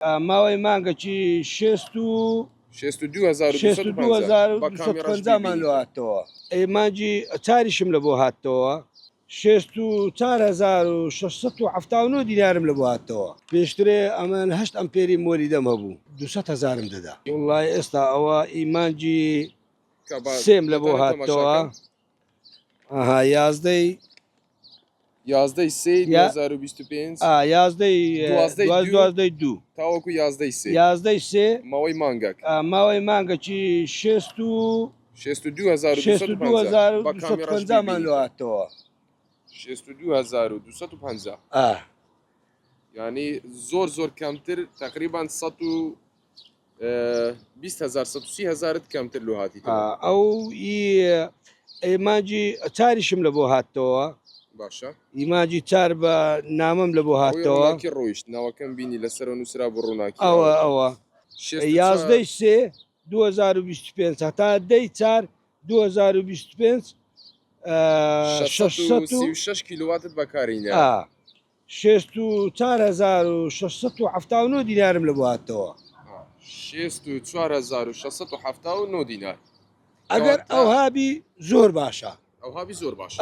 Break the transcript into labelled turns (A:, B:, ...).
A: ماوەی مانگەکی
B: 62,250 با کامیراش
A: 62,250 مان
B: ببینید.
A: لۆ هاتەوە مانجی چاریشم لە بۆ هاتەوە 64,679 دینارم لە بۆ هاتەوە پێشترێ ئەمە 8 ئەمپێری مۆری دەم هەبوو 200,000م دەدا وڵای ئێستا ئەوە ئیمانجی سێم لە بۆ هاتەوە ئاها یازدەی
B: 11/3/2025
A: یازدەی دوو
B: تاوەکو 11/3
A: یازدەی سێ
B: ماوەی مانگەک
A: ماوەی مانگەکی
B: 62,250 با کامیراش
A: 62,250 مان لۆ
B: ببینید.
A: هاتەوە
B: 62,250 یعنی زۆر کەمتر تقریبان 120,000 کەمتر لۆ هاتی
A: ئەو ئێمانجی چاریشم لە بۆ هاتەوە
B: باشە
A: ئیماجی چار بە نامم لە بۆ هاتەوە
B: ڕۆیشت ناوەکەم بینی لەسەر نووسرا بۆ ڕووناکی
A: ئەوە یازدەی سێ 2025 هەتا دەی چار 2025
B: 636 کیلوواتت بەکارینە
A: 64,679 دینارم لە بۆ هاتەوە
B: 64,679 دینار
A: ئەگەر ئەو هابی زۆر باشە
B: ئەو هابی زۆر باش